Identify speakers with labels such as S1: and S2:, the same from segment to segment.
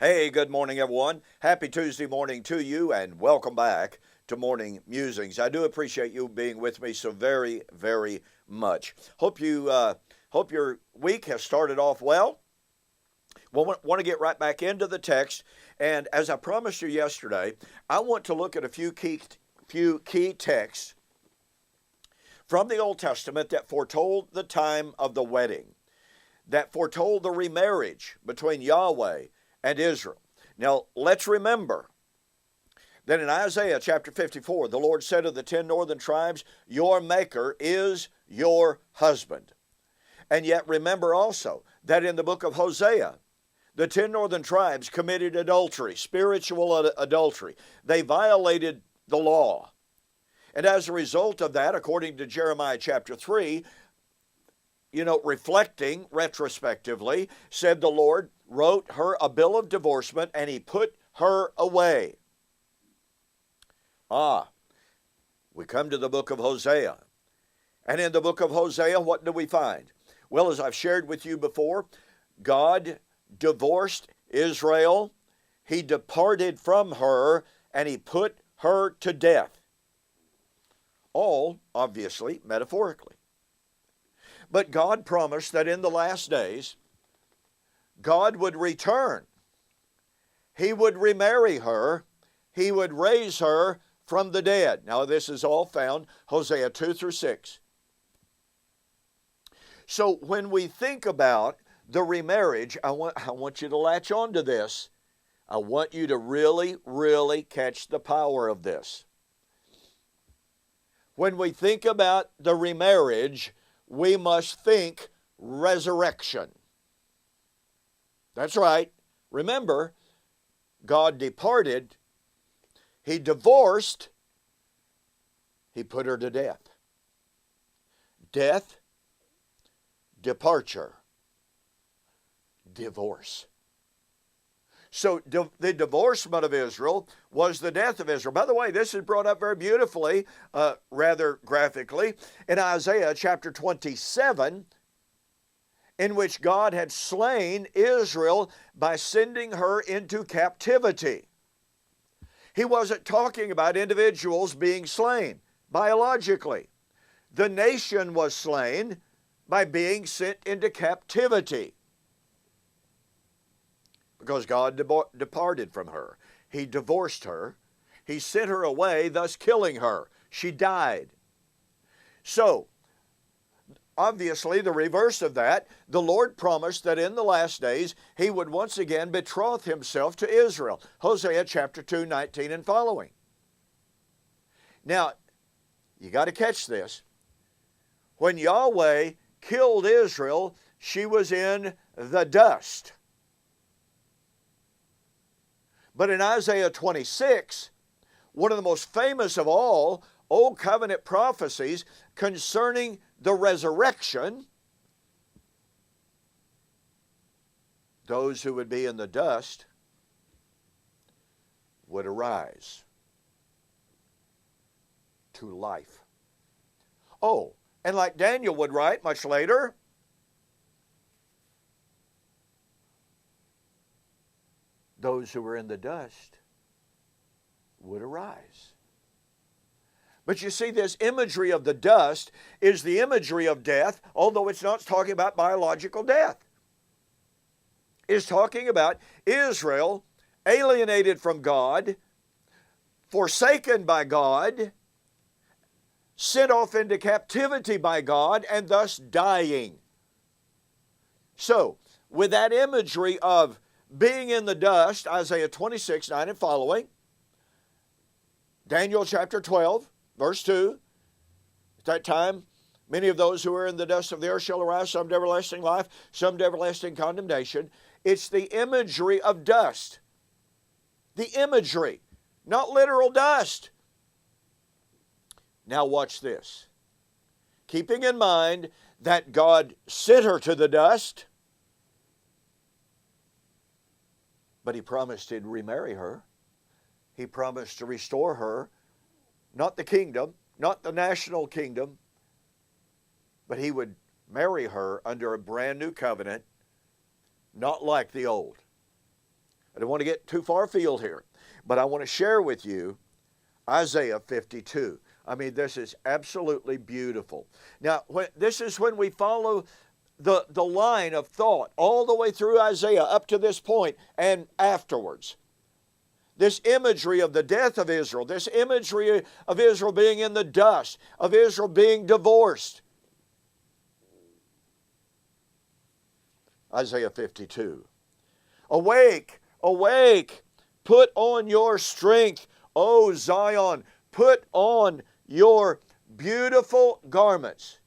S1: Hey, good morning, everyone. Happy Tuesday morning to you, and welcome back to Morning Musings. I do appreciate you being with me so very, very much. Hope your week has started off well. Want to get right back into the text, and as I promised you yesterday, I want to look at a few key texts from the Old Testament that foretold the time of the wedding, that foretold the remarriage between Yahweh and Israel. Now, let's remember that in Isaiah chapter 54, the Lord said of the 10 northern tribes, "Your maker is your husband." And yet remember also that in the book of Hosea, the 10 northern tribes committed adultery, spiritual adultery. They violated the law. And as a result of that, according to Jeremiah chapter 3, reflecting retrospectively, said the Lord wrote her a bill of divorcement and he put her away. We come to the book of Hosea. And in the book of Hosea, what do we find? Well, as I've shared with you before, God divorced Israel. He departed from her and he put her to death. All, obviously, metaphorically. But God promised that in the last days, God would return. He would remarry her. He would raise her from the dead. Now, this is all found Hosea 2 through 6. So when we think about the remarriage, I want you to latch on to this. I want you to really, really catch the power of this. When we think about the remarriage, we must think resurrection. That's right. Remember, God departed, he divorced, he put her to death. Death, departure, divorce. So the divorcement of Israel was the death of Israel. By the way, this is brought up very beautifully, rather graphically, in Isaiah chapter 27, in which God had slain Israel by sending her into captivity. He wasn't talking about individuals being slain biologically. The nation was slain by being sent into captivity, because God departed from her. He divorced her. He sent her away, thus killing her. She died. So, obviously, the reverse of that, the Lord promised that in the last days, he would once again betroth himself to Israel. Hosea chapter 2, 19 and following. Now, you got to catch this. When Yahweh killed Israel, she was in the dust. But in Isaiah 26, one of the most famous of all Old Covenant prophecies concerning the resurrection, those who would be in the dust would arise to life. Oh, and like Daniel would write much later, those who were in the dust would arise. But you see, this imagery of the dust is the imagery of death, although it's not talking about biological death. It's talking about Israel alienated from God, forsaken by God, sent off into captivity by God, and thus dying. So, with that imagery of being in the dust, Isaiah 26, 9 and following, Daniel chapter 12, verse 2, at that time, many of those who are in the dust of the earth shall arise, some to everlasting life, some to everlasting condemnation. It's the imagery of dust. The imagery, not literal dust. Now watch this. Keeping in mind that God sent her to the dust, but he promised he'd remarry her. He promised to restore her, not the kingdom, not the national kingdom, but he would marry her under a brand new covenant, not like the old. I don't want to get too far afield here, but I want to share with you Isaiah 52. I mean, this is absolutely beautiful. Now, this is when we follow the line of thought all the way through Isaiah up to this point and afterwards. This imagery of the death of Israel, this imagery of Israel being in the dust, of Israel being divorced. Isaiah 52. Awake, awake, put on your strength, O Zion, put on your beautiful garments.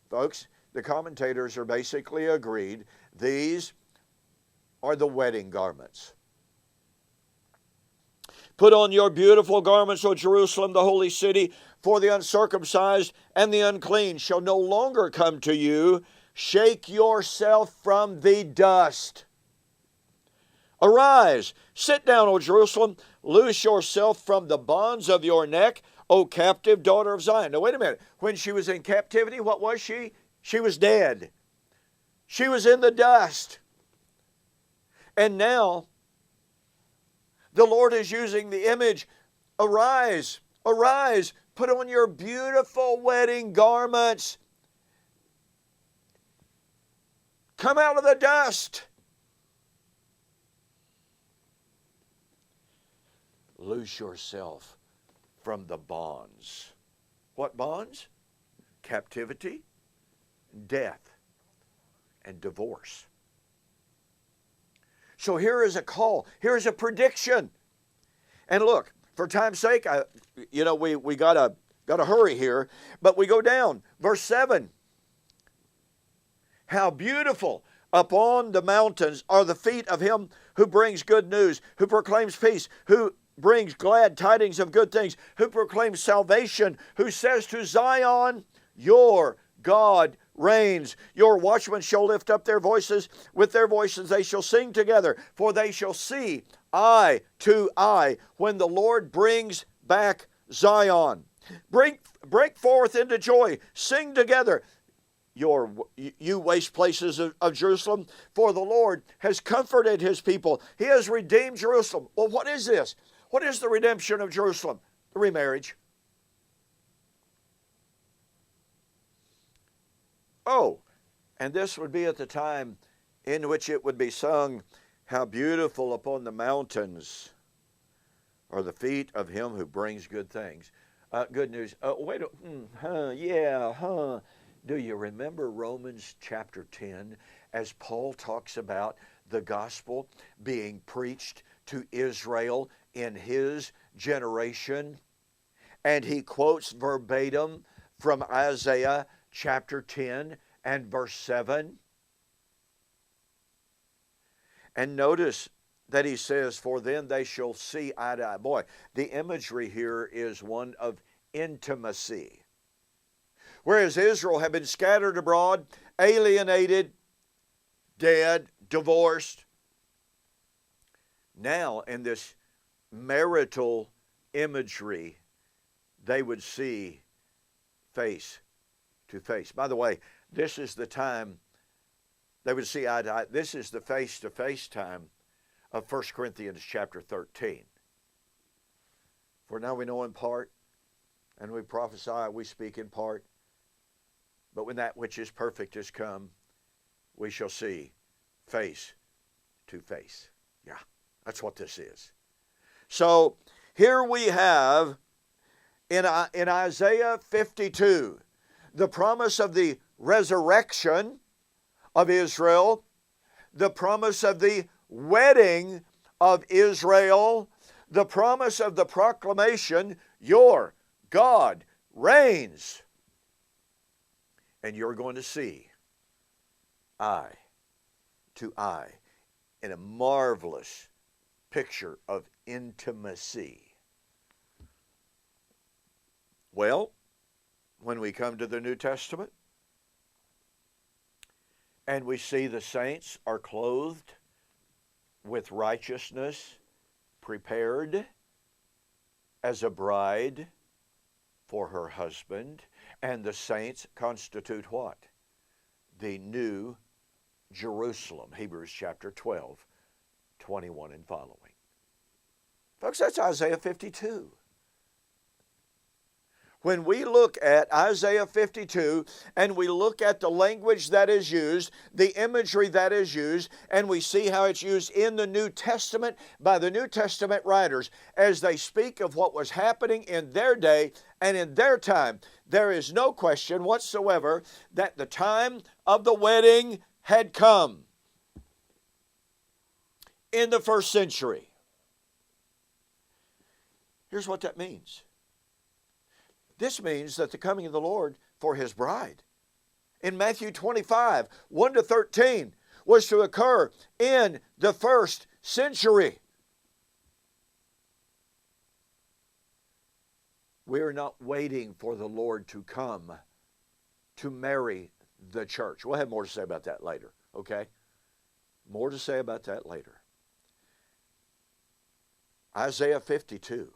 S1: Folks, the commentators are basically agreed these are the wedding garments. Put on your beautiful garments, O Jerusalem, the holy city, for the uncircumcised and the unclean shall no longer come to you. Shake yourself from the dust. Arise, sit down, O Jerusalem, loose yourself from the bonds of your neck, O captive daughter of Zion. Now wait a minute. When she was in captivity, what was she? She was dead. She was in the dust. And now, the Lord is using the image, arise, arise, put on your beautiful wedding garments. Come out of the dust. Loose yourself from the bonds. What bonds? Captivity, death, and divorce. So here is a call. Here is a prediction. And look, for time's sake, we gotta hurry here. But we go down, verse 7. How beautiful upon the mountains are the feet of him who brings good news, who proclaims peace, who brings glad tidings of good things, who proclaims salvation, who says to Zion, your God reigns. Your watchmen shall lift up their voices. With their voices they shall sing together, for they shall see eye to eye when the Lord brings back Zion. Break forth into joy. Sing together, you waste places of Jerusalem, for the Lord has comforted his people. He has redeemed Jerusalem. Well, what is this? What is the redemption of Jerusalem? The remarriage. Oh, and this would be at the time in which it would be sung, how beautiful upon the mountains are the feet of him who brings good things. Good news. Do you remember Romans chapter 10 as Paul talks about the gospel being preached to Israel in his generation? And he quotes verbatim from Isaiah chapter 10 and verse 7. And notice that he says, for then they shall see eye to eye. Boy, the imagery here is one of intimacy. Whereas Israel had been scattered abroad, alienated, dead, divorced. Now, in this marital imagery, they would see face to face. By the way, this is the time they would see eye to eye. This is the face-to-face time of 1 Corinthians chapter 13. For now we know in part, and we prophesy, we speak in part. But when that which is perfect is come, we shall see face to face. Yeah, that's what this is. So here we have in Isaiah 52, the promise of the resurrection of Israel, the promise of the wedding of Israel, the promise of the proclamation, your God reigns. And you're going to see eye to eye in a marvelous picture of intimacy. Well, when we come to the New Testament and we see the saints are clothed with righteousness, prepared as a bride for her husband, and the saints constitute what? The new Jerusalem. Hebrews chapter 12 21 and following. Folks, that's Isaiah 52. When we look at Isaiah 52 and we look at the language that is used, the imagery that is used, and we see how it's used in the New Testament by the New Testament writers as they speak of what was happening in their day and in their time, there is no question whatsoever that the time of the wedding had come in the first century. Here's what that means. This means that the coming of the Lord for His bride in Matthew 25, 1 to 13, was to occur in the first century. We are not waiting for the Lord to come to marry the church. We'll have more to say about that later, okay? More to say about that later. Isaiah 52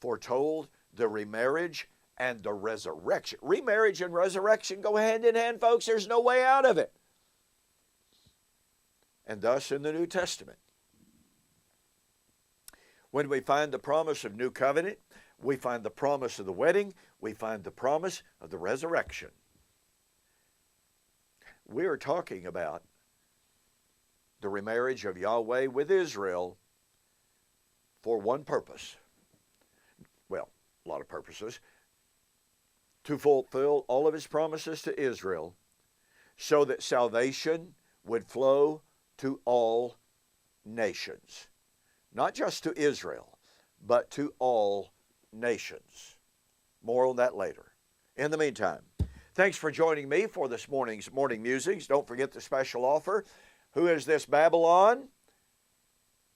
S1: foretold the remarriage and the resurrection. Remarriage and resurrection go hand in hand, folks. There's no way out of it. And thus in the New Testament, when we find the promise of new covenant, we find the promise of the wedding, we find the promise of the resurrection. We are talking about the remarriage of Yahweh with Israel for one purpose. Well, a lot of purposes. To fulfill all of His promises to Israel so that salvation would flow to all nations. Not just to Israel, but to all nations. More on that later. In the meantime, thanks for joining me for this morning's Morning Musings. Don't forget the special offer. Who is this Babylon?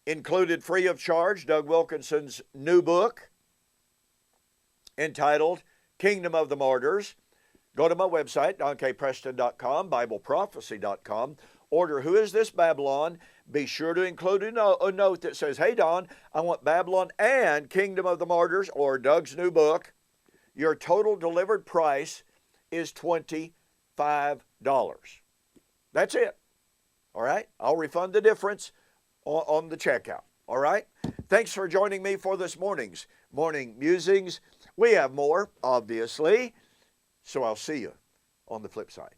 S1: Included free of charge, Doug Wilkinson's new book entitled Kingdom of the Martyrs. Go to my website, donkpreston.com, bibleprophecy.com. Order Who is this Babylon? Be sure to include a note that says, hey, Don, I want Babylon and Kingdom of the Martyrs or Doug's new book. Your total delivered price is $25. That's it. All right? I'll refund the difference on the checkout. All right? Thanks for joining me for this morning's Morning Musings. We have more, obviously, so I'll see you on the flip side.